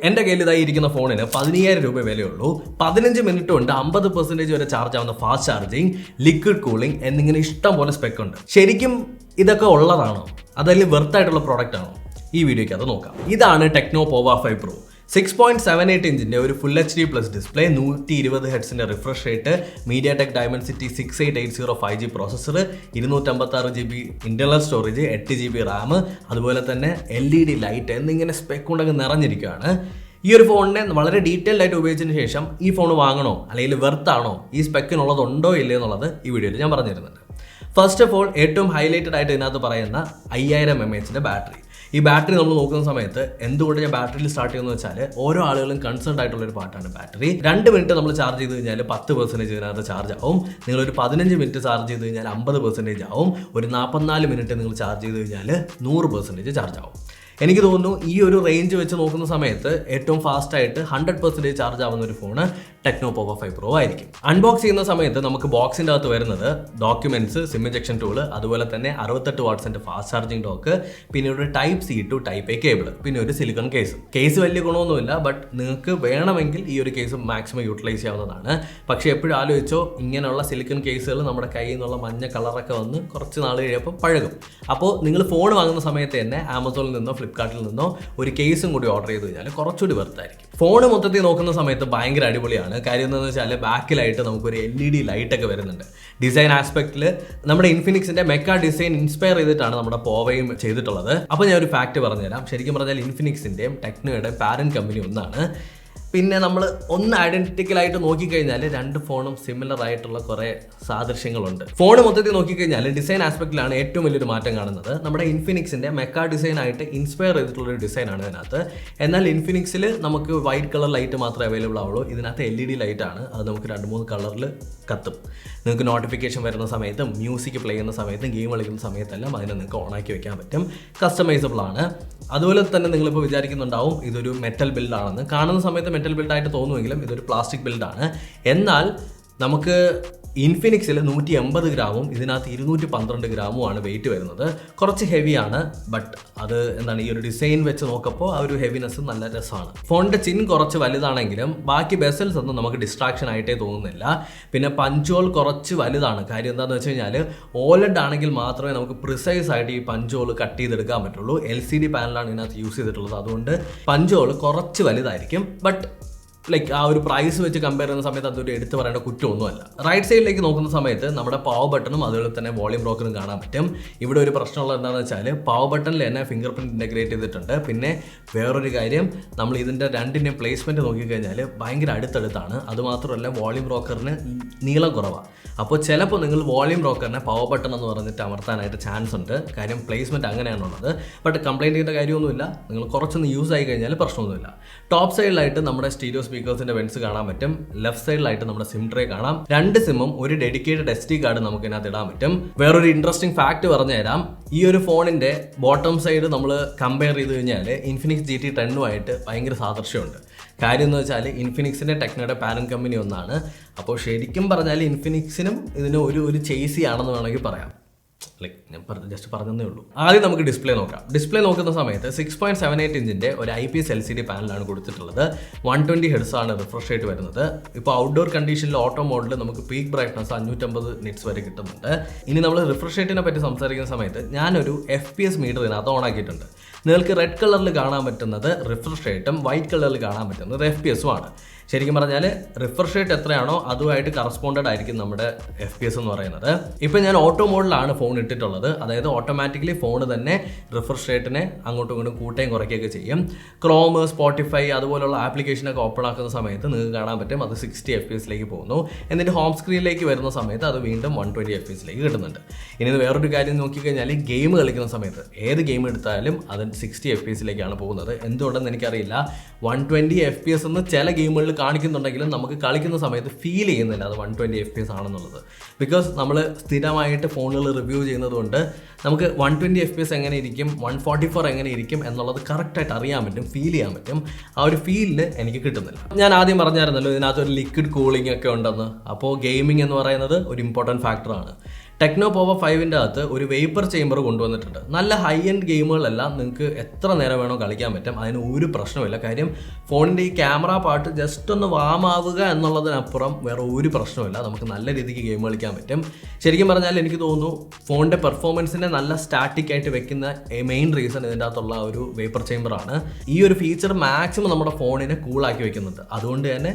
എൻ്റെ കയ്യിൽ ഇതായിരിക്കുന്ന ഫോണിന് 15,000 രൂപ വിലയുള്ളൂ. 15 മിനിറ്റ് കൊണ്ട് 50% വരെ ചാർജ് ആവുന്ന ഫാസ്റ്റ് ചാർജിങ്, ലിക്വിഡ് കൂളിംഗ് എന്നിങ്ങനെ ഇഷ്ടം പോലെ സ്പെക് ഉണ്ട്. ശരിക്കും ഇതൊക്കെ ഉള്ളതാണോ, അതല്ലെങ്കിൽ വെർത്ത് ആയിട്ടുള്ള പ്രോഡക്റ്റ് ആണോ? ഈ വീഡിയോയ്ക്ക് അത് നോക്കാം. ഇതാണ് ടെക്നോ പോവ 5 Pro. 6.78 ഇഞ്ചിൻ്റെ ഒരു ഫുൾ HD പ്ലസ് ഡിസ്പ്ലേ, 120 ഹെർട്സിൻ്റെ refresh rate, MediaTek Dimensity 6880 5G processor, 256 GB internal storage, 8 GB RAM, അതുപോലെ തന്നെ LED ലൈറ്റ് എന്നിങ്ങനെ സ്പെക് കൊണ്ടൊക്കെ നിറഞ്ഞിരിക്കുകയാണ്. ഈ ഒരു ഫോണിനെ വളരെ ഡീറ്റെയിൽഡ് ആയിട്ട് ഉപയോഗിച്ചതിന് ശേഷം ഈ ഫോൺ വാങ്ങണോ അല്ലെങ്കിൽ വെർത്ത് ആണോ, ഈ സ്പെക്കിനുള്ളതുണ്ടോ ഇല്ലേ എന്നുള്ളത് ഈ വീഡിയോയിൽ ഞാൻ പറഞ്ഞു തരുന്നുണ്ട്. ഫസ്റ്റ് ഓഫ് ഓൾ, ഏറ്റവും ഹൈലൈറ്റഡ് ആയിട്ട് ഇതിനകത്ത് പറയുന്ന 5000 mAh ബാറ്ററി. ഈ ബാറ്ററി നമ്മൾ നോക്കുന്ന സമയത്ത് എന്തുകൊണ്ട് ഞാൻ ബാറ്ററിയിൽ സ്റ്റാർട്ട് ചെയ്യുന്നത് വെച്ചാൽ, ഓരോ ആളുകളും കൺസേൺ ആയിട്ടുള്ള ഒരു പാർട്ടാണ് ബാറ്ററി. 2 മിനിറ്റ് നമ്മൾ ചാർജ് ചെയ്ത് കഴിഞ്ഞാൽ 10% ഇതിനകത്ത് ചാർജ് ആവും. നിങ്ങളൊരു 15 മിനിറ്റ് ചാർജ് ചെയ്ത് കഴിഞ്ഞാൽ 50% ആവും. ഒരു 44 മിനിറ്റ് നിങ്ങൾ ചാർജ് ചെയ്ത് കഴിഞ്ഞാൽ 100% ചാർജ് ആവും. എനിക്ക് തോന്നുന്നു ഈ ഒരു റേഞ്ച് വെച്ച് നോക്കുന്ന സമയത്ത് ഏറ്റവും ഫാസ്റ്റ് ആയിട്ട് 100% ചാർജ് ആവുന്ന ഒരു ഫോണ് ടെക്നോ പോവ 5 Pro ആയിരിക്കും. അൺബോക്സ് ചെയ്യുന്ന സമയത്ത് നമുക്ക് ബോക്സിൻ്റെ അകത്ത് വരുന്നത് ഡോക്യുമെന്റ്സ്, സിം ഇഞ്ചക്ഷൻ ടൂള്, അതുപോലെ തന്നെ 68 വാട്ട്സിന്റെ ഫാസ്റ്റ് ചാർജിങ് ഡോക്ക്, പിന്നെ ഒരു type C to type A cable, പിന്നെ ഒരു സിലിക്കൺ കേസ്. കേസ് വലിയ ഗുണമൊന്നുമില്ല, ബട്ട് നിങ്ങൾക്ക് വേണമെങ്കിൽ ഈ ഒരു കേസ് മാക്സിമം യൂട്ടിലൈസ് ചെയ്യാവുന്നതാണ്. പക്ഷേ എപ്പോഴും ആലോചിച്ചോ, ഇങ്ങനെയുള്ള സിലിക്കൺ കേസുകൾ നമ്മുടെ കയ്യിൽ നിന്നുള്ള മഞ്ഞ കളറൊക്കെ വന്ന് കുറച്ച് നാൾ കഴിയുമ്പോൾ പഴകും. അപ്പോൾ നിങ്ങൾ ഫോൺ വാങ്ങുന്ന സമയത്ത് തന്നെ ആമസോണിൽ നിന്നോ ഫ്ലിപ്കാർട്ടിൽ നിന്നോ ഒരു കേസും കൂടി ഓർഡർ ചെയ്ത് കഴിഞ്ഞാൽ കുറച്ചുകൂടി വെർത്തായിരിക്കും. ഫോൺ മൊത്തത്തിൽ നോക്കുന്ന സമയത്ത് ഭയങ്കര അടിപൊളിയാണ്. കാര്യം എന്താണെന്ന് വെച്ചാൽ, ബാക്കിലായിട്ട് നമുക്കൊരു LED ലൈറ്റ് ഒക്കെ വരുന്നുണ്ട്. ഡിസൈൻ ആസ്പെക്റ്റിൽ നമ്മുടെ ഇൻഫിനിക്സിന്റെ മെക്ക ഡിസൈൻ ഇൻസ്പയർ ചെയ്തിട്ടാണ് നമ്മുടെ പോവയും ചെയ്തിട്ടുള്ളത്. അപ്പോൾ ഞാൻ ഒരു ഫാക്ട് പറഞ്ഞുതരാം. ശരിക്കും പറഞ്ഞാൽ ഇൻഫിനിക്സിന്റെയും ടെക്നോയുടെയും പാരന്റ് കമ്പനി ഒന്നാണ്. പിന്നെ നമ്മൾ ഒന്ന് ഐഡന്റിറ്റിക്കലായിട്ട് നോക്കിക്കഴിഞ്ഞാൽ രണ്ട് ഫോണും സിമിലർ ആയിട്ടുള്ള കുറേ സാദൃശ്യങ്ങളുണ്ട്. ഫോൺ മൊത്തത്തിൽ നോക്കിക്കഴിഞ്ഞാൽ ഡിസൈൻ ആസ്പെക്റ്റിലാണ് ഏറ്റവും വലിയൊരു മാറ്റം കാണുന്നത്. നമ്മുടെ ഇൻഫിനിക്സിന്റെ മെക്ക ഡിസൈൻ ആയിട്ട് ഇൻസ്പയർ ചെയ്തിട്ടുള്ള ഒരു ഡിസൈനാണ് ഇതിനകത്ത്. എന്നാൽ ഇൻഫിനിക്സിൽ നമുക്ക് വൈറ്റ് കളർ ലൈറ്റ് മാത്രമേ അവൈലബിൾ ആവുള്ളൂ. ഇതിനകത്ത് LED ലൈറ്റ് ആണ്. അത് നമുക്ക് 2-3 കളറിൽ കത്തും. നിങ്ങൾക്ക് നോട്ടിഫിക്കേഷൻ വരുന്ന സമയത്തും മ്യൂസിക് പ്ലേ ചെയ്യുന്ന സമയത്തും ഗെയിം കളിക്കുന്ന സമയത്തെല്ലാം അതിനെ നിങ്ങൾക്ക് ഓണാക്കി വെക്കാൻ പറ്റും. കസ്റ്റമൈസബിൾ ആണ്. അതുപോലെ തന്നെ നിങ്ങളിപ്പോൾ വിചാരിക്കുന്നുണ്ടാവും ഇതൊരു മെറ്റൽ ബിൽഡാണെന്ന്. കാണുന്ന സമയത്ത് മെറ്റൽ ബിൽഡായിട്ട് തോന്നുമെങ്കിലും ഇതൊരു പ്ലാസ്റ്റിക് ബിൽഡാണ്. എന്നാൽ നമുക്ക് ഇൻഫിനിക്സിൽ 180 ഗ്രാമും ഇതിനകത്ത് 212 ഗ്രാമും ആണ് വെയിറ്റ് വരുന്നത്. കുറച്ച് ഹെവിയാണ്, ബട്ട് അത് എന്താണ്, ഈ ഒരു ഡിസൈൻ വെച്ച് നോക്കുമ്പോൾ ആ ഒരു ഹെവിനെസ് നല്ല രസമാണ്. ഫോണിൻ്റെ ചിൻ കുറച്ച് വലുതാണെങ്കിലും ബാക്കി ബെസൽസ് ഒന്നും നമുക്ക് ഡിസ്ട്രാക്ഷൻ ആയിട്ടേ തോന്നുന്നില്ല. പിന്നെ പഞ്ച് ഹോൾ കുറച്ച് വലുതാണ്. കാര്യം എന്താണെന്ന് വെച്ച് കഴിഞ്ഞാൽ, OLED ആണെങ്കിൽ മാത്രമേ നമുക്ക് പ്രിസൈസ് ആയിട്ട് ഈ പഞ്ച് ഹോൾ കട്ട് ചെയ്തെടുക്കാൻ പറ്റുള്ളൂ. LCD പാനലാണ് ഇതിനകത്ത് യൂസ് ചെയ്തിട്ടുള്ളത്. അതുകൊണ്ട് പഞ്ച് ഹോൾ കുറച്ച് വലുതായിരിക്കും. ബട്ട് ലൈക്ക് ആ ഒരു പ്രൈസ് വെച്ച് കമ്പയർ ചെയ്യുന്ന സമയത്ത് അതൊരു എടുത്ത് പറയേണ്ട കുറ്റമൊന്നുമല്ല. റൈറ്റ് സൈഡിലേക്ക് നോക്കുന്ന സമയത്ത് നമ്മുടെ പവർ ബട്ടണും അതുപോലെ തന്നെ വോളിയം ബ്രോക്കറും കാണാൻ പറ്റും. ഇവിടെ ഒരു പ്രശ്നമുള്ളത് എന്താണെന്ന് വെച്ചാൽ, പവർ ബട്ടണിൽ തന്നെ ഫിംഗർ പ്രിന്റ് ഇൻ്റഗ്രേറ്റ് ചെയ്തിട്ടുണ്ട്. പിന്നെ വേറൊരു കാര്യം, നമ്മൾ ഇതിൻ്റെ രണ്ടിൻ്റെയും പ്ലേസ്മെൻറ്റ് നോക്കിക്കഴിഞ്ഞാൽ ഭയങ്കര അടുത്തടുത്താണ്. അതുമാത്രമല്ല വോളിയം ബ്രോക്കറിന് നീളം കുറവാണ്. അപ്പോൾ ചിലപ്പോൾ നിങ്ങൾ വോളിയം ബ്രോക്കറിനെ പവർ ബട്ടൺ എന്ന് പറഞ്ഞിട്ട് അമർത്താനായിട്ട് ചാൻസ് ഉണ്ട്. കാര്യം പ്ലേസ്മെൻറ്റ് അങ്ങനെയാണുള്ളത്. ബട്ട് കംപ്ലയിൻറ്റ് ചെയ്യേണ്ട കാര്യമൊന്നുമില്ല. നിങ്ങൾ കുറച്ചൊന്ന് യൂസ് ആയി കഴിഞ്ഞാൽ പ്രശ്നമൊന്നുമില്ല. ടോപ്പ് സൈഡിലായിട്ട് നമ്മുടെ സ്റ്റീരിയോ സ്പീക്കേഴ്സിന്റെ വെൻസ് കാണാൻ പറ്റും. ലെഫ്റ്റ് സൈഡിലായിട്ട് നമ്മുടെ സിം ട്രേ കാണാം. 2 സിമ്മും ഒരു ഡെഡിക്കേറ്റഡ് SD കാർഡ് നമുക്ക് ഇതിനകത്ത് ഇടാൻ പറ്റും. വേറൊരു ഇൻട്രസ്റ്റിംഗ് ഫാക്ട് പറഞ്ഞു തരാം. ഈ ഒരു ഫോണിന്റെ ബോട്ടം സൈഡ് നമ്മൾ കമ്പയർ ചെയ്ത് കഴിഞ്ഞാൽ ഇൻഫിനിക്സ് GT10 ഭയങ്കര സാദൃശ്യമുണ്ട്. കാര്യം എന്ന് വെച്ചാൽ, ഇൻഫിനിക്സിന്റെ ടെക്നോയുടെ പാരന്റ് കമ്പനി ഒന്നാണ്. അപ്പോൾ ശരിക്കും പറഞ്ഞാൽ ഇൻഫിനിക്സിനും ഇതിന് ഒരു ചേസി ആണെന്ന് വേണമെങ്കിൽ പറയാം. ലൈക്ക് ഞാൻ ജസ്റ്റ് പറഞ്ഞതേ ഉള്ളൂ. ആദ്യം നമുക്ക് ഡിസ്പ്ലേ നോക്കാം. ഡിസ്പ്ലേ നോക്കുന്ന സമയത്ത് 6.78 ഇഞ്ചിൻ്റെ ഒരു IPS LCD പാനലാണ് കൊടുത്തിട്ടുള്ളത്. 120 ഹെർട്സ് ആണ് റിഫ്രഷ് റേറ്റ് വരുന്നത്. ഇപ്പോൾ ഔട്ട്ഡോർ കണ്ടീഷനിൽ ഓട്ടോ മോഡിൽ നമുക്ക് പീക്ക് ബ്രൈറ്റ്നസ് 550 നിറ്റ്സ് വരെ കിട്ടുന്നുണ്ട്. ഇനി നമ്മൾ റിഫ്രഷ് റേറ്റിനെ പറ്റി സംസാരിക്കുന്ന സമയത്ത് ഞാനൊരു FPS മീറ്റർ ഇതിനകത്ത് ഓൺ ആക്കിയിട്ടുണ്ട്. നിങ്ങൾക്ക് റെഡ് കളറിൽ കാണാൻ പറ്റുന്നത് റിഫ്രഷ് റേറ്റും വൈറ്റ് കളറിൽ കാണാൻ പറ്റുന്നത് FPS ആണ്. ശരിക്കും പറഞ്ഞാൽ റിഫ്രഷ് റേറ്റ് എത്രയാണോ അതുമായിട്ട് കറസ്പോണ്ടഡ് ആയിരിക്കും നമ്മുടെ FPS എന്ന് പറയുന്നത്. ഇപ്പം ഞാൻ ഓട്ടോ മോഡിലാണ് ഫോൺ ഇട്ടിട്ടുള്ളത്. അതായത് ഓട്ടോമാറ്റിക്കലി ഫോൺ തന്നെ റിഫ്രഷ് റേറ്റിനെ അങ്ങോട്ടും ഇങ്ങോട്ടും കൂട്ടുകയും കുറയ്ക്കുകയൊക്കെ ചെയ്യും. ക്രോം, സ്പോട്ടിഫൈ അതുപോലുള്ള ആപ്ലിക്കേഷനൊക്കെ ഓപ്പൺ ആക്കുന്ന സമയത്ത് നിങ്ങൾക്ക് കാണാൻ പറ്റും അത് 60 FPS പോകുന്നു. എന്നിട്ട് ഹോം സ്ക്രീനിലേക്ക് വരുന്ന സമയത്ത് അത് വീണ്ടും 120 FPS കിട്ടുന്നുണ്ട്. ഇനി വേറൊരു കാര്യം നോക്കിക്കഴിഞ്ഞാൽ, ഗെയിം കളിക്കുന്ന സമയത്ത് ഏത് ഗെയിം എടുത്താലും അത് 60 FPS പോകുന്നത്. എന്തുകൊണ്ടെന്ന് എനിക്കറിയില്ല. 120 FPS എന്ന് ചില ഗെയിമുകളിൽ കാണിക്കുന്നുണ്ടെങ്കിലും നമുക്ക് കളിക്കുന്ന സമയത്ത് ഫീൽ ചെയ്യുന്നില്ല അത് 120 FPS ആണെന്നുള്ളത്. ബിക്കോസ് നമ്മൾ സ്ഥിരമായിട്ട് ഫോണുകൾ റിവ്യൂ ചെയ്യുന്നത് കൊണ്ട് നമുക്ക് 120 FPS എങ്ങനെ ഇരിക്കും, 144 എങ്ങനെ ഇരിക്കും എന്നുള്ളത് കറക്റ്റായിട്ട് അറിയാൻ പറ്റും, ഫീൽ ചെയ്യാൻ പറ്റും. ആ ഒരു ഫീലിന് എനിക്ക് കിട്ടുന്നില്ല. ഞാൻ ആദ്യം പറഞ്ഞായിരുന്നല്ലോ ഇതിനകത്ത് ഒരു ലിക്വിഡ് കൂളിംഗ് ഒക്കെ ഉണ്ടെന്ന്. അപ്പോൾ ഗെയിമിംഗ് എന്ന് പറയുന്നത് ഒരു ഇമ്പോർട്ടൻറ്റ് ഫാക്ടറാണ്. ടെക്നോ പോവ 5ന്റെ അകത്ത് ഒരു വേപ്പർ ചേമ്പർ കൊണ്ടുവന്നിട്ടുണ്ട്. നല്ല ഹൈ എൻഡ് ഗെയിമുകളെല്ലാം നിങ്ങൾക്ക് എത്ര നേരം വേണോ കളിക്കാൻ പറ്റും, അതിന് ഒരു പ്രശ്നമില്ല. കാര്യം ഫോണിൻ്റെ ഈ ക്യാമറ പാർട്ട് ജസ്റ്റ് ഒന്ന് വാമാവുക എന്നുള്ളതിനപ്പുറം വേറെ ഒരു പ്രശ്നമില്ല. നമുക്ക് നല്ല രീതിക്ക് ഗെയിം കളിക്കാൻ പറ്റും. ശരിക്കും പറഞ്ഞാൽ എനിക്ക് തോന്നുന്നു ഫോണിൻ്റെ പെർഫോമൻസിനെ നല്ല സ്റ്റാറ്റിക് ആയിട്ട് വെക്കുന്ന മെയിൻ റീസൺ ഇതിൻ്റെ അകത്തുള്ള ഒരു വേപ്പർ ചേമ്പറാണ്. ഈ ഒരു ഫീച്ചർ മാക്സിമം നമ്മുടെ ഫോണിനെ കൂളാക്കി വെക്കുന്നുണ്ട്. അതുകൊണ്ട് തന്നെ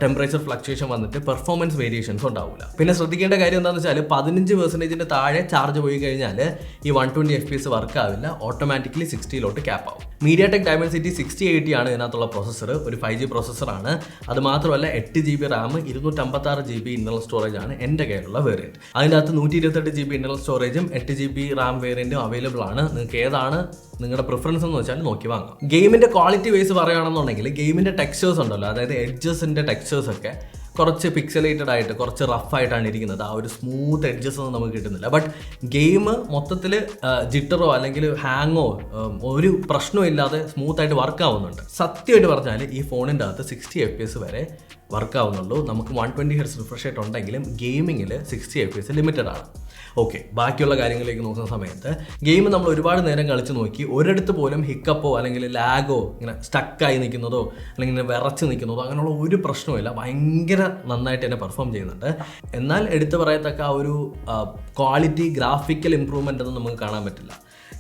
ടെമ്പറേച്ചർ ഫ്ലക്ച്വേഷൻ വന്നിട്ട് പെർഫോമൻസ് വേരിയേഷൻസ് ഉണ്ടാവില്ല. പിന്നെ ശ്രദ്ധിക്കേണ്ട കാര്യം എന്താണെന്ന് വെച്ചാൽ 15% താഴെ ചാർജ് പോയി കഴിഞ്ഞാൽ ഈ 120 FPS വർക്ക് ആവില്ല, ഓട്ടോമാറ്റിക്കലി 60 ക്യാപ്പ് ആവും. MediaTek Dimensity 6080 ആണ് ഇതിനകത്തുള്ള പ്രോസസ്സർ. ഒരു 5G പ്രോസസ്സറാണ്. അത് മാത്രമല്ല 8GB Ram, 256GB internal storage ആണ് എൻ്റെ കയ്യിലുള്ള വേരിയൻറ്റ്. അതിൻ്റെ അകത്ത് 128GB ഇന്റർണൽ സ്റ്റോറേജും 8GB റാം വേരിയൻറ്റും അവൈലബിൾ ആണ്. നിങ്ങൾക്ക് ഏതാണ് നിങ്ങളുടെ പ്രിഫറൻസ് എന്ന് വെച്ചാൽ നോക്കി വാങ്ങാം. ഗെയിമിൻ്റെ ക്വാളിറ്റി വൈസ് പറയുകയാണെന്നുണ്ടെങ്കിൽ ഗെയിമിൻ്റെ ടെക്സ്ചേഴ്സ് ഉണ്ടല്ലോ, അതായത് എഡ്ജസിൻ്റെ ടെക്സ്ചേഴ്സ് ഒക്കെ കുറച്ച് പിക്സലേറ്റഡ് ആയിട്ട് കുറച്ച് റഫായിട്ടാണ് ഇരിക്കുന്നത്. ആ ഒരു സ്മൂത്ത് എഡ്ജസ് ഒന്നും നമുക്ക് കിട്ടുന്നില്ല. ബട്ട് ഗെയിം മൊത്തത്തിൽ ജിറ്ററോ അല്ലെങ്കിൽ ഹാങ്ങോ ഒരു പ്രശ്നവും ഇല്ലാതെ സ്മൂത്തായിട്ട് വർക്ക് ആവുന്നുണ്ട്. സത്യമായിട്ട് പറഞ്ഞാൽ ഈ ഫോണിൻ്റെ അകത്ത് 60 FPS വരെ വർക്ക് ആവുന്നുള്ളൂ. നമുക്ക് 120 Hz റിഫ്രഷ് റേറ്റ് ഉണ്ടെങ്കിലും ഗെയിമിങ്ങിൽ 60 FPS ലിമിറ്റഡ് ആണ്. ഓക്കെ, ബാക്കിയുള്ള കാര്യങ്ങളിലേക്ക് നോക്കുന്ന സമയത്ത് ഗെയിം നമ്മൾ ഒരുപാട് നേരം കളിച്ച് നോക്കി, ഒരിടത്ത് പോലും ഹിക്കപ്പോ അല്ലെങ്കിൽ ലാഗോ ഇങ്ങനെ സ്റ്റക്കായി നിൽക്കുന്നതോ അല്ലെങ്കിൽ ഇങ്ങനെ വിറച്ച് നിൽക്കുന്നതോ അങ്ങനെയുള്ള ഒരു പ്രശ്നവുമില്ല. ഭയങ്കര നന്നായിട്ട് തന്നെ പെർഫോം ചെയ്യുന്നുണ്ട്. എന്നാൽ എടുത്തു പറയത്തക്ക ആ ഒരു ക്വാളിറ്റി ഗ്രാഫിക്കൽ ഇമ്പ്രൂവ്മെൻ്റ് ഒന്നും നമുക്ക് കാണാൻ പറ്റില്ല.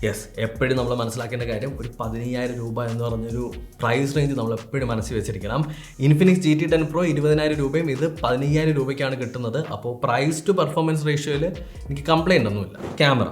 യെസ്, എപ്പോഴും നമ്മൾ മനസ്സിലാക്കേണ്ട കാര്യം ഒരു 15,000 രൂപ എന്ന് പറഞ്ഞൊരു പ്രൈസ് റേഞ്ച് നമ്മൾ എപ്പോഴും മനസ്സിൽ വെച്ചിരിക്കണം. ഇൻഫിനിക്സ് GT10 Pro 20,000 രൂപയും ഇത് 15,000 രൂപയ്ക്കാണ് കിട്ടുന്നത്. അപ്പോൾ പ്രൈസ് ടു പെർഫോമൻസ് റേഷ്യോയിൽ എനിക്ക് കംപ്ലൈൻ്റ് ഒന്നുമില്ല. ക്യാമറ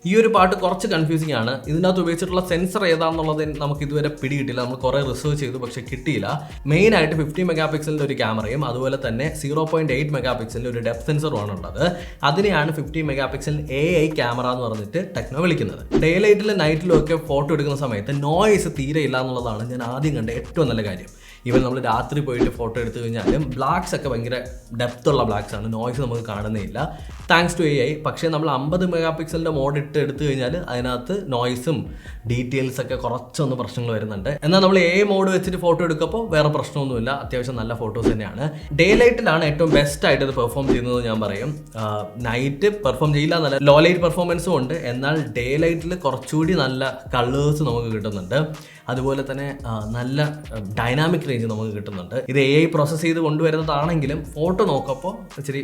ഈ ഒരു പാർട്ട് കുറച്ച് കൺഫ്യൂസിംഗ് ആണ്. ഇതിനകത്ത് ഉപയോഗിച്ചിട്ടുള്ള സെൻസർ ഏതാണെന്നുള്ളത് നമുക്ക് ഇതുവരെ പിടികിട്ടില്ല. നമ്മൾ കുറേ റിസർച്ച് ചെയ്തു, പക്ഷേ കിട്ടിയില്ല. മെയിനായിട്ട് 50 മെഗാപിക്സലിൻ്റെ ഒരു ക്യാമറയും അതുപോലെ തന്നെ 0.8 മെഗാപിക്സലിൻ്റെ ഒരു ഡെപ്ത് സെൻസറുമാണ് ഉള്ളത്. അതിനെയാണ് 50 മെഗാപിക്സൽ AI ക്യാമറ എന്ന് പറഞ്ഞിട്ട് ടെക്നോ വിളിക്കുന്നത്. ഡേ ലൈറ്റിലും നൈറ്റിലും ഒക്കെ ഫോട്ടോ എടുക്കുന്ന സമയത്ത് നോയ്സ് തീരെ ഇല്ല എന്നുള്ളതാണ് ഞാൻ ആദ്യം കണ്ട ഏറ്റവും നല്ല കാര്യം. ഈവൻ നമ്മൾ രാത്രി പോയിട്ട് ഫോട്ടോ എടുത്തു കഴിഞ്ഞാലും ബ്ലാക്സ് ഒക്കെ ഭയങ്കര ഡെപ്തുള്ള ബ്ലാക്സ് ആണ്, നോയ്സ് നമുക്ക് കാണുന്നില്ല താങ്ക്സ് ടു AI. പക്ഷേ നമ്മൾ 50 മെഗാപിക്സലിൻ്റെ മോഡ് ഇട്ട് എടുത്തു കഴിഞ്ഞാൽ അതിനകത്ത് നോയ്സും ഡീറ്റെയിൽസ് ഒക്കെ കുറച്ചൊന്ന് പ്രശ്നങ്ങൾ വരുന്നുണ്ട്. എന്നാൽ നമ്മൾ AI മോഡ് വെച്ചിട്ട് ഫോട്ടോ എടുക്കുമ്പോൾ വേറെ പ്രശ്നമൊന്നുമില്ല, അത്യാവശ്യം നല്ല ഫോട്ടോസ് തന്നെയാണ്. ഡേ ലൈറ്റിലാണ് ഏറ്റവും ബെസ്റ്റ് ആയിട്ട് ഇത് പെർഫോം ചെയ്യുന്നത് ഞാൻ പറയും. നൈറ്റ് പെർഫോം ചെയ്യില്ല എന്നല്ല, ലോ ലൈറ്റ് പെർഫോമൻസും ഉണ്ട്. എന്നാൽ ഡേ ലൈറ്റിൽ കുറച്ചുകൂടി നല്ല കളേഴ്സ് നമുക്ക് കിട്ടുന്നുണ്ട്. അതുപോലെ തന്നെ നല്ല ഡൈനാമിക് റേഞ്ച് നമുക്ക് കിട്ടുന്നുണ്ട്. ഇത് AI പ്രോസസ്സ് ചെയ്ത് കൊണ്ടുവരുന്നതാണെങ്കിലും ഫോട്ടോ നോക്കുമ്പോൾ ഇച്ചിരി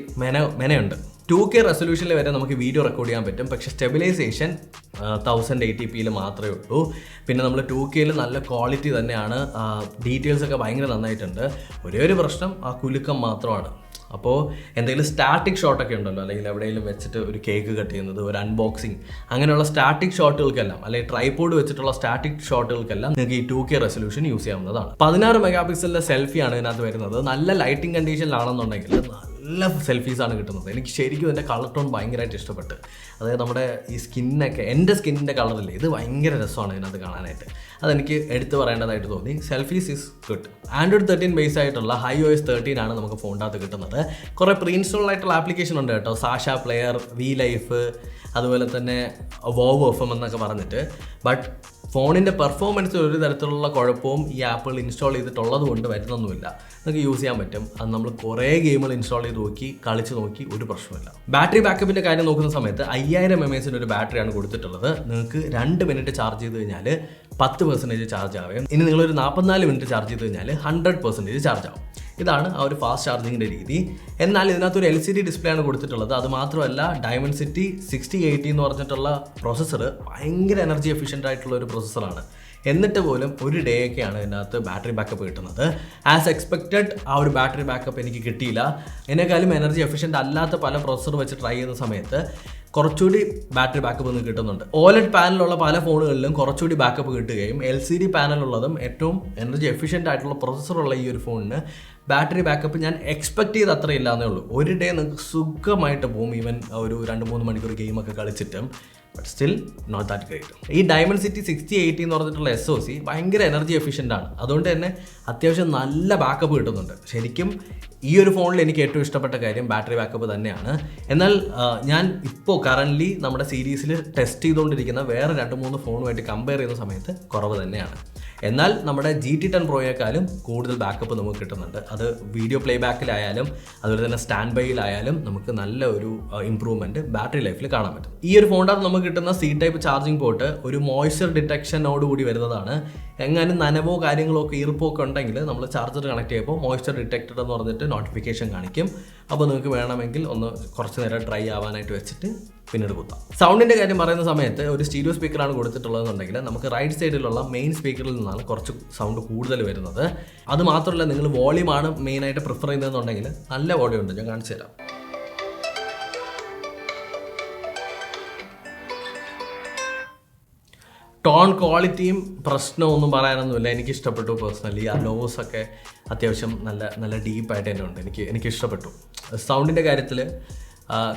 മെനയുണ്ട്. 2K റെസൊല്യൂഷനിൽ വരെ നമുക്ക് വീഡിയോ റെക്കോർഡ് ചെയ്യാൻ പറ്റും. പക്ഷേ സ്റ്റെബിലൈസേഷൻ 1080p മാത്രമേ ഉള്ളൂ. പിന്നെ നമ്മൾ 2Kയിൽ നല്ല ക്വാളിറ്റി തന്നെയാണ്, ഡീറ്റെയിൽസ് ഒക്കെ ഭയങ്കര നന്നായിട്ടുണ്ട്. ഒരേ ഒരു പ്രശ്നം ആ കുലുക്കം മാത്രമാണ്. അപ്പോൾ എന്തെങ്കിലും സ്റ്റാറ്റിക് ഷോട്ടൊക്കെ ഉണ്ടല്ലോ, അല്ലെങ്കിൽ എവിടെയെങ്കിലും വെച്ചിട്ട് ഒരു കേക്ക് കട്ട് ചെയ്യുന്നത്, ഒരു അൺബോക്സിങ്, അങ്ങനെയുള്ള സ്റ്റാറ്റിക് ഷോട്ടുകൾക്കെല്ലാം അല്ലെങ്കിൽ ട്രൈപോഡ് വെച്ചിട്ടുള്ള സ്റ്റാറ്റിക് ഷോട്ടുകൾക്കെല്ലാം നിങ്ങൾക്ക് ഈ 2K റെസൊല്യൂഷൻ യൂസ് ചെയ്യാവുന്നതാണ്. 16 മെഗാപിക്സലിൻ്റെ സെൽഫിയാണ് ഇതിനകത്ത് വരുന്നത്. നല്ല ലൈറ്റിംഗ് കണ്ടീഷനിലാണെന്നുണ്ടെങ്കിൽ നല്ല സെൽഫീസാണ് കിട്ടുന്നത്. എനിക്ക് ശരിക്കും എൻ്റെ കളർ ടോൺ ഭയങ്കരമായിട്ട് ഇഷ്ടപ്പെട്ട്. അതായത് നമ്മുടെ ഈ സ്കിന്നൊക്കെ, എൻ്റെ സ്കിന്നിൻ്റെ കളറില്ലേ, ഇത് ഭയങ്കര രസമാണ് ഇതിനകത്ത് കാണാനായിട്ട്. അതെനിക്ക് എടുത്തു പറയേണ്ടതായിട്ട് തോന്നി. Selfies is good. Android 13 base ആയിട്ടുള്ള iOS 13 ആണ് നമുക്ക് ഫോണിനകത്ത് കിട്ടുന്നത്. കുറേ പ്രീ ഇൻസ്റ്റോൾ ആയിട്ടുള്ള ആപ്ലിക്കേഷൻ ഉണ്ട് കേട്ടോ, സാഷ പ്ലെയർ, വി ലൈഫ്, അതുപോലെ തന്നെ വോവ് FM എന്നൊക്കെ പറഞ്ഞിട്ട്. ബട്ട് ഫോണിൻ്റെ പെർഫോമൻസിൽ ഒരു തരത്തിലുള്ള കുഴപ്പവും ഈ ആപ്പുകൾ ഇൻസ്റ്റാൾ ചെയ്തിട്ടുള്ളത് കൊണ്ട് വരുന്നൊന്നുമില്ല. നമുക്ക് യൂസ് ചെയ്യാൻ പറ്റും. അത് നമ്മൾ കുറേ ഗെയിമുകൾ ഇൻസ്റ്റാൾ ചെയ്ത് നോക്കി, കളിച്ച് നോക്കി, ഒരു പ്രശ്നമില്ല. ബാറ്ററി ബാക്കപ്പിൻ്റെ കാര്യം നോക്കുന്ന സമയത്ത് 5000 mAh ഒരു ബാറ്ററിയാണ് കൊടുത്തിട്ടുള്ളത്. നിങ്ങൾക്ക് 2 മിനിറ്റ് ചാർജ് ചെയ്ത് കഴിഞ്ഞാൽ 10% ചാർജ് ആവുകയും ഇനി നിങ്ങളൊരു 44 മിനിറ്റ് ചാർജ് ചെയ്ത് കഴിഞ്ഞാൽ 100% ചാർജ് ആവും. ഇതാണ് ആ ഒരു ഫാസ്റ്റ് ചാർജിങ്ങിൻ്റെ രീതി. എന്നാൽ ഇതിനകത്തൊരു LCD ഡിസ്പ്ലേ ആണ് കൊടുത്തിട്ടുള്ളത്. അത് മാത്രമല്ല Dimensity 6080 എന്ന് പറഞ്ഞിട്ടുള്ള പ്രോസസ്സർ ഭയങ്കര എനർജി എഫിഷ്യൻ്റ് ആയിട്ടുള്ള ഒരു പ്രോസസ്സറാണ്. എന്നിട്ട് പോലും ഒരു ഡേ ഒക്കെയാണ് ഇതിനകത്ത് ബാറ്ററി ബാക്കപ്പ് കിട്ടുന്നത്. ആസ് എക്സ്പെക്റ്റഡ് ആ ഒരു ബാറ്ററി ബാക്കപ്പ് എനിക്ക് കിട്ടിയില്ല. എന്നെക്കാളും എനർജി എഫിഷ്യൻ്റ് അല്ലാത്ത പല പ്രോസസ്സർ വെച്ച് ട്രൈ ചെയ്യുന്ന സമയത്ത് കുറച്ചുകൂടി ബാറ്ററി ബാക്കപ്പ് ഒന്ന് കിട്ടുന്നുണ്ട്. OLED പാനലുള്ള പല ഫോണുകളിലും കുറച്ചുകൂടി ബാക്കപ്പ് കിട്ടുകയും LCD പാനലുള്ളതും ഏറ്റവും എനർജി എഫിഷ്യൻ്റ് ആയിട്ടുള്ള പ്രോസസ്സറുള്ള ഈ ഒരു ഫോണിന് ബാറ്ററി ബാക്കപ്പ് ഞാൻ എക്സ്പെക്ട് ചെയ്ത് അത്ര ഇല്ലാന്നേ ഉള്ളൂ. ഒരു ഡേ നിങ്ങൾക്ക് സുഖമായിട്ട് പോകും. ഈവൻ ഒരു 2-3 മണിക്കൂർ ഗെയിമൊക്കെ കളിച്ചിട്ടും but still not that great. ഈ Dimensity 6080 എന്ന് പറഞ്ഞിട്ടുള്ള SoC ഭയങ്കര എനർജി എഫിഷ്യൻ്റ് ആണ്. അതുകൊണ്ട് തന്നെ അത്യാവശ്യം നല്ല ബാക്കപ്പ് കിട്ടുന്നുണ്ട്. ശരിക്കും ഈ ഒരു ഫോണിൽ എനിക്ക് ഏറ്റവും ഇഷ്ടപ്പെട്ട കാര്യം ബാറ്ററി ബാക്കപ്പ് തന്നെയാണ്. എന്നാൽ ഞാൻ ഇപ്പോൾ കറൻ്റ്ലി നമ്മുടെ സീരീസിൽ ടെസ്റ്റ് ചെയ്തുകൊണ്ടിരിക്കുന്ന വേറെ 2-3 ഫോണുമായിട്ട് കമ്പയർ ചെയ്യുന്ന സമയത്ത് കുറവ് തന്നെയാണ്. എന്നാൽ നമ്മുടെ GT10 Proയേക്കാളും കൂടുതൽ ബാക്കപ്പ് നമുക്ക് കിട്ടുന്നുണ്ട്. അത് വീഡിയോ പ്ലേ ബാക്കിലായാലും അതുപോലെ തന്നെ സ്റ്റാൻഡ് ബൈയിലായാലും നമുക്ക് നല്ല ഒരു ഇമ്പ്രൂവ്മെൻറ്റ് ബാറ്ററി ലൈഫിൽ കാണാൻ പറ്റും. ഈ ഒരു ഫോണിനകത്ത് നമുക്ക് കിട്ടുന്ന C-Type ചാർജിങ് പോർട്ട് ഒരു മോയ്സ്ചർ ഡിറ്റക്ഷനോടുകൂടി വരുന്നതാണ്. എങ്ങാനും നനവോ കാര്യങ്ങളോ ഒക്കെ ഈർപ്പമൊക്കെ ഉണ്ടെങ്കിൽ നമ്മൾ ചാർജർ കണക്ട് ചെയ്യുമ്പോൾ മോയ്സ്ചർ ഡിറ്റക്റ്റഡ് എന്ന് പറഞ്ഞിട്ട് നോട്ടിഫിക്കേഷൻ കാണിക്കും. അപ്പോൾ നിങ്ങൾക്ക് വേണമെങ്കിൽ ഒന്ന് കുറച്ച് നേരം ഡ്രൈ ആവാനായിട്ട് വെച്ചിട്ട് പിന്നീട് കുത്താം. സൗണ്ടിൻ്റെ കാര്യം പറയുന്ന സമയത്ത് ഒരു സ്റ്റീരിയോ സ്പീക്കറാണ് കൊടുത്തിട്ടുള്ളതെന്നുണ്ടെങ്കിൽ നമുക്ക് റൈറ്റ് സൈഡിലുള്ള മെയിൻ സ്പീക്കറിൽ നിന്നാണ് കുറച്ച് സൗണ്ട് കൂടുതൽ വരുന്നത്. അത് മാത്രമല്ല, നിങ്ങൾ വോളിയമാണ് മെയിനായിട്ട് പ്രിഫർ ചെയ്യുന്നതെന്നുണ്ടെങ്കിൽ നല്ല വോളിയം ഉണ്ട്. ഞാൻ കാണിച്ചു തരാം. ടോൺ ക്വാളിറ്റിയും പ്രശ്നമൊന്നും പറയാനൊന്നുമില്ല. എനിക്ക് ഇഷ്ടപ്പെട്ടു പേഴ്സണലി. ആ ലോസൊക്കെ അത്യാവശ്യം നല്ല ഡീപ്പായിട്ട് തന്നെ ഉണ്ട്. എനിക്ക് ഇഷ്ടപ്പെട്ടു. സൗണ്ടിൻ്റെ കാര്യത്തിൽ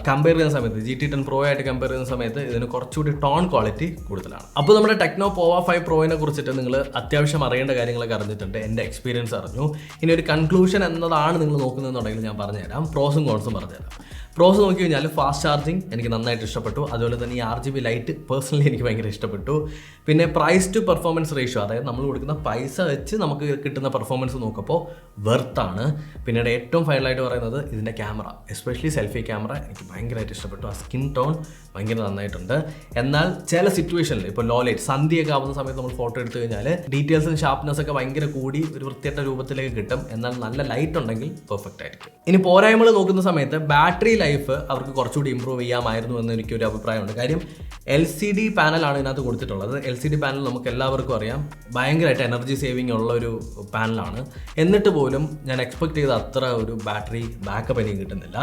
കമ്പയർ ചെയ്യുന്ന സമയത്ത് GT10 Pro ആയിട്ട് കമ്പയർ ചെയ്യുന്ന സമയത്ത് ഇതിന് കുറച്ചുകൂടി ടോൺ ക്വാളിറ്റി കൂടുതലാണ്. അപ്പോൾ നമ്മുടെ Tecno Pova 5 Proനെ കുറിച്ചിട്ട് നിങ്ങൾ അത്യാവശ്യം അറിയേണ്ട കാര്യങ്ങളൊക്കെ അറിഞ്ഞിട്ടുണ്ട്. എൻ്റെ എക്സ്പീരിയൻസ് അറിഞ്ഞു. ഇനി ഒരു കൺക്ലൂഷൻ എന്നതാണ് നിങ്ങൾ നോക്കുന്നതെന്നുണ്ടെങ്കിൽ ഞാൻ പറഞ്ഞുതരാം. പ്രോസും കോൺസും പറഞ്ഞുതരാം. പ്രോസ് നോക്കി കഴിഞ്ഞാൽ ഫാസ്റ്റ് ചാർജിങ് എനിക്ക് നന്നായിട്ട് ഇഷ്ടപ്പെട്ടു. അതുപോലെ തന്നെ ഈ RGB ലൈറ്റ് പേഴ്സണലി എനിക്ക് ഭയങ്കര ഇഷ്ടപ്പെട്ടു. പിന്നെ പ്രൈസ് ടു പെർഫോമൻസ് റേഷ്യോ, അതായത് നമ്മൾ കൊടുക്കുന്ന പൈസ വെച്ച് നമുക്ക് കിട്ടുന്ന പെർഫോമൻസ് നോക്കുമ്പോൾ വെർത്താണ്. പിന്നീട് ഏറ്റവും ഫൈനലായിട്ട് പറയുന്നത് ഇതിൻ്റെ ക്യാമറ, എസ്പെഷ്യലി സെൽഫി ക്യാമറ എനിക്ക് ഭയങ്കരമായിട്ട് ഇഷ്ടപ്പെട്ടു. ആ സ്കിൻ ടോൺ ഭയങ്കര നന്നായിട്ടുണ്ട്. എന്നാൽ ചില സിറ്റുവേഷനിൽ ഇപ്പോൾ ലോ ലൈറ്റ് സന്ധ്യയൊക്കെ ആവുന്ന സമയത്ത് നമ്മൾ ഫോട്ടോ എടുത്തു കഴിഞ്ഞാൽ ഡീറ്റെയിൽസും ഷാർപ്നെസ് ഒക്കെ ഭയങ്കര കൂടി ഒരു വൃത്തിയട്ട രൂപത്തിലേക്ക് കിട്ടും. എന്നാൽ നല്ല ലൈറ്റ് ഉണ്ടെങ്കിൽ പെർഫെക്റ്റ് ആയിരിക്കും. ഇനി പോരായ്മകൾ നോക്കുന്ന സമയത്ത് ബാറ്ററി ലൈഫ് അവർക്ക് കുറച്ചുകൂടി ഇമ്പ്രൂവ് ചെയ്യാമായിരുന്നു എന്ന് എനിക്കൊരു അഭിപ്രായമുണ്ട്. കാര്യം LCD പാനലാണ് ഇതിനകത്ത് കൊടുത്തിട്ടുള്ളത്. LCD പാനൽ നമുക്ക് എല്ലാവർക്കും അറിയാം ഭയങ്കരമായിട്ട് എനർജി സേവിങ് ഉള്ള ഒരു പാനലാണ്. എന്നിട്ട് പോലും ഞാൻ എക്സ്പെക്ട് ചെയ്ത അത്ര ഒരു ബാറ്ററി ബാക്കപ്പ് എനിക്ക് കിട്ടുന്നില്ല.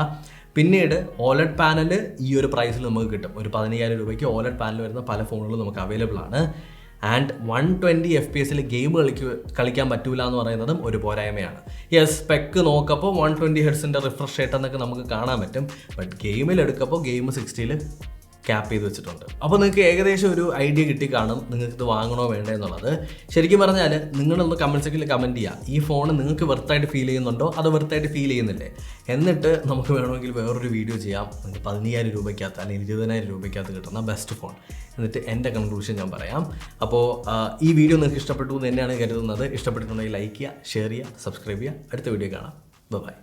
പിന്നീട് OLED പാനൽ ഈ ഒരു പ്രൈസിൽ നമുക്ക് കിട്ടും. ഒരു 15,000 രൂപയ്ക്ക് OLED പാനൽ വരുന്ന പല ഫോണുകളും നമുക്ക് അവൈലബിൾ ആണ്. ആൻഡ് 120 FPS ഗെയിം കളിക്കാൻ പറ്റൂല എന്ന് പറയുന്നതും ഒരു പോരായ്മയാണ്. യെസ്, സ്പെക്ക് നോക്കപ്പോൾ 120 Hz റിഫ്രഷ് റേറ്റ് എന്നൊക്കെ നമുക്ക് കാണാൻ പറ്റും. ബട്ട് ഗെയിമിൽ എടുക്കപ്പോൾ ഗെയിം 60 ക്യാപ്പ് ചെയ്ത് വെച്ചിട്ടുണ്ട്. അപ്പോൾ നിങ്ങൾക്ക് ഏകദേശം ഒരു ഐഡിയ കിട്ടി കാണും നിങ്ങൾക്ക് ഇത് വാങ്ങണോ വേണ്ടേ എന്നുള്ളത്. ശരിക്കും പറഞ്ഞാൽ നിങ്ങളൊന്ന് കമൻറ്റ് സെക്ഷനിൽ കമൻറ്റ് ചെയ്യുക, ഈ ഫോൺ നിങ്ങൾക്ക് വെർത്തായിട്ട് ഫീൽ ചെയ്യുന്നുണ്ടോ അതോ വെർത്തായിട്ട് ഫീൽ ചെയ്യുന്നില്ലേ. എന്നിട്ട് നമുക്ക് വേണമെങ്കിൽ വേറൊരു വീഡിയോ ചെയ്യാം. നിങ്ങൾക്ക് 15,000 രൂപയ്ക്കകത്ത് അല്ലെങ്കിൽ 20,000 രൂപയ്ക്കകത്ത് കിട്ടുന്ന ബെസ്റ്റ് ഫോൺ. എന്നിട്ട് എൻ്റെ കൺക്ലൂഷൻ ഞാൻ പറയാം. അപ്പോൾ ഈ വീഡിയോ നിങ്ങൾക്ക് ഇഷ്ടപ്പെട്ടു എന്ന് തന്നെയാണ് കരുതുന്നത്. ഇഷ്ടപ്പെട്ടിട്ടുണ്ടെങ്കിൽ ലൈക്ക് ചെയ്യുക, ഷെയർ ചെയ്യുക, സബ്സ്ക്രൈബ് ചെയ്യുക. അടുത്ത വീഡിയോ കാണാം. ബൈ.